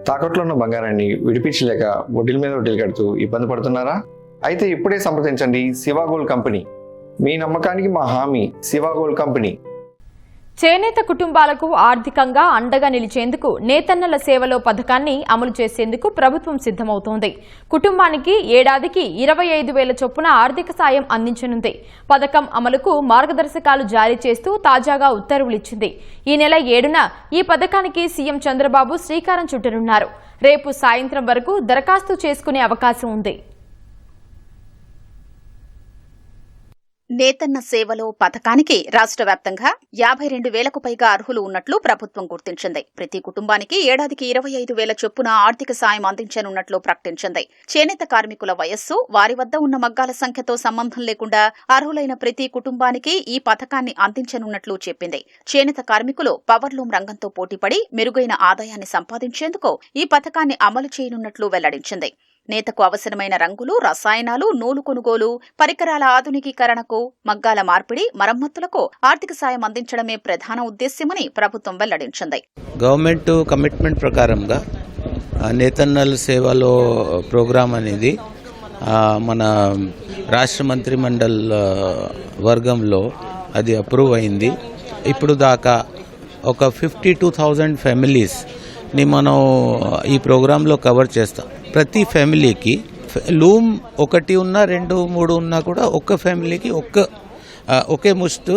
తాకట్లో ఉన్న బంగారాన్ని విడిపించలేక వడ్డీల మీద వడ్డీలు కడుతూ ఇబ్బంది పడుతున్నారా? అయితే ఇప్పుడే సంప్రదించండి శివ గోల్డ్ కంపెనీ. మీ నమ్మకానికి మా హామీ శివ గోల్డ్ కంపెనీ. చేనేత కుటుంబాలకు ఆర్థికంగా అండగా నిలిచేందుకు నేతన్నల సేవలో పథకాన్ని అమలు చేసేందుకు ప్రభుత్వం సిద్ధమవుతోంది. కుటుంబానికి ఏడాదికి 25,000 చొప్పున ఆర్థిక సాయం అందించనుంది. పథకం అమలుకు మార్గదర్శకాలు జారీ చేస్తూ తాజాగా ఉత్తర్వులిచ్చింది. ఈ నెల 7న ఈ పథకానికి సీఎం చంద్రబాబు శ్రీకారం చుట్టనున్నారు. రేపు సాయంత్రం వరకు దరఖాస్తు చేసుకునే అవకాశం ఉంది. నేతన్న సేవలో పథకానికి రాష్ట్ర వ్యాప్తంగా 52,000కు పైగా అర్హులు ఉన్నట్లు ప్రభుత్వం గుర్తించింది. ప్రతి కుటుంబానికి ఏడాదికి 25,000 చొప్పున ఆర్థిక సాయం అందించనున్నట్లు ప్రకటించింది. చేనేత కార్మికుల వయస్సు, వారి వద్ద ఉన్న మగ్గాల సంఖ్యతో సంబంధం లేకుండా అర్హులైన ప్రతి కుటుంబానికి ఈ పథకాన్ని అందించనున్నట్లు చెప్పింది. చేనేత కార్మికులు పవర్లూమ్ రంగంతో పోటీపడి మెరుగైన ఆదాయాన్ని సంపాదించేందుకు ఈ పథకాన్ని అమలు చేయనున్నట్లు వెల్లడించింది. నేతకు అవసరమైన రంగులు, రసాయనాలు, నూలు కొనుగోలు, పరికరాల ఆధునికీకరణకు, మగ్గాల మార్పిడి, మరమ్మతులకు ఆర్థిక సాయం అందించడమే ప్రధాన ఉద్దేశ్యమని ప్రభుత్వం వెల్లడించింది. గవర్నమెంట్ కమిట్మెంట్ ప్రకారంగా నేతన్నల సేవలో ప్రోగ్రాం అనేది మన రాష్ట్ర మంత్రి మండల్ వర్గంలో అది అప్రూవ్ అయింది. ఇప్పుడు దాకా ఒక 52,000 ఫ్యామిలీస్ని మనం ఈ ప్రోగ్రాంలో కవర్ చేస్తాం. ప్రతి ఫ్యామిలీకి లూమ్ 1 ఉన్నా 2, 3 ఉన్నా కూడా ఒక్క ఫ్యామిలీకి ఒకే ముష్టు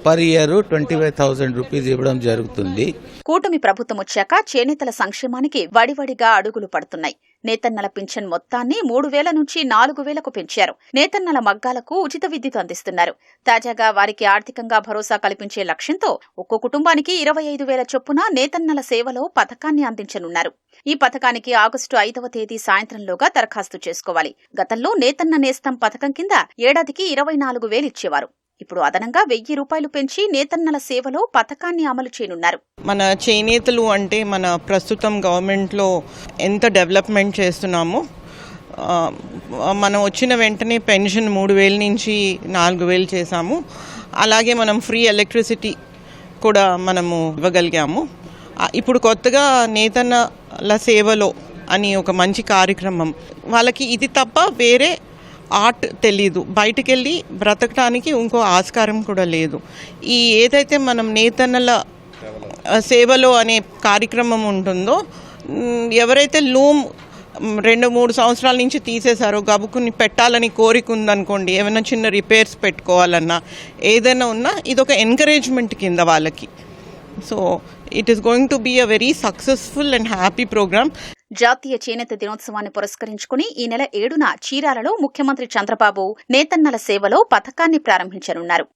పర్ ఇయర్ 25,000 రూపీస్ ఇవ్వడం జరుగుతుంది. కూటమి ప్రభుత్వం వచ్చాక చేనేతల సంక్షేమానికి వడివడిగా అడుగులు పడుతున్నాయి. నేతన్నల పింఛన్ మొత్తాన్ని 3,000 నుంచి 4,000కు పెంచారు. నేతన్నల మగ్గాలకు ఉచిత విద్యుత్ అందిస్తున్నారు. తాజాగా వారికి ఆర్థికంగా భరోసా కల్పించే లక్ష్యంతో ఒక్కో కుటుంబానికి 25,000 చొప్పున నేతన్నల సేవలో పథకాన్ని అందించనున్నారు. ఈ పథకానికి ఆగస్టు 5వ తేదీ సాయంత్రంలోగా దరఖాస్తు చేసుకోవాలి. గతంలో నేతన్న నేస్తం పథకం కింద ఏడాదికి 24,000 ఇచ్చేవారు. ఇప్పుడు అదనంగా 1,000 రూపాయలు పెంచి నేతన్నల సేవలో పథకాన్ని అమలు చేయనున్నారు. మన చేనేతలు అంటే మన ప్రస్తుతం గవర్నమెంట్లో ఎంత డెవలప్మెంట్ చేస్తున్నామో, మనం వచ్చిన వెంటనే పెన్షన్ 3,000 నుంచి 4,000 చేశాము. అలాగే మనం ఫ్రీ ఎలక్ట్రిసిటీ కూడా మనము ఇవ్వగలిగాము. ఇప్పుడు కొత్తగా నేతన్నల సేవలో అని ఒక మంచి కార్యక్రమం. వాళ్ళకి ఇది తప్ప వేరే ఆర్ట్ తెలీదు, బయటకెళ్ళి బ్రతకడానికి ఇంకో ఆస్కారం కూడా లేదు. ఈ ఏదైతే మనం నేతన్నల సేవలో అనే కార్యక్రమం ఉంటుందో, ఎవరైతే లూమ్ 2-3 సంవత్సరాల నుంచి తీసేశారో, గబుకుని పెట్టాలని కోరిక ఉందనుకోండి, ఏమైనా చిన్న రిపేర్స్ పెట్టుకోవాలన్నా ఏదైనా ఉన్నా ఇదొక ఎంకరేజ్మెంట్ కింద వాళ్ళకి. So it is going to be a very successful and happy programme. జాతీయ చేనేత దినోత్సవాన్ని పురస్కరించుకుని ఈ నెల 7న చీరాలలో ముఖ్యమంత్రి చంద్రబాబు నేతన్నల సేవలో పథకాన్ని ప్రారంభించనున్నారు.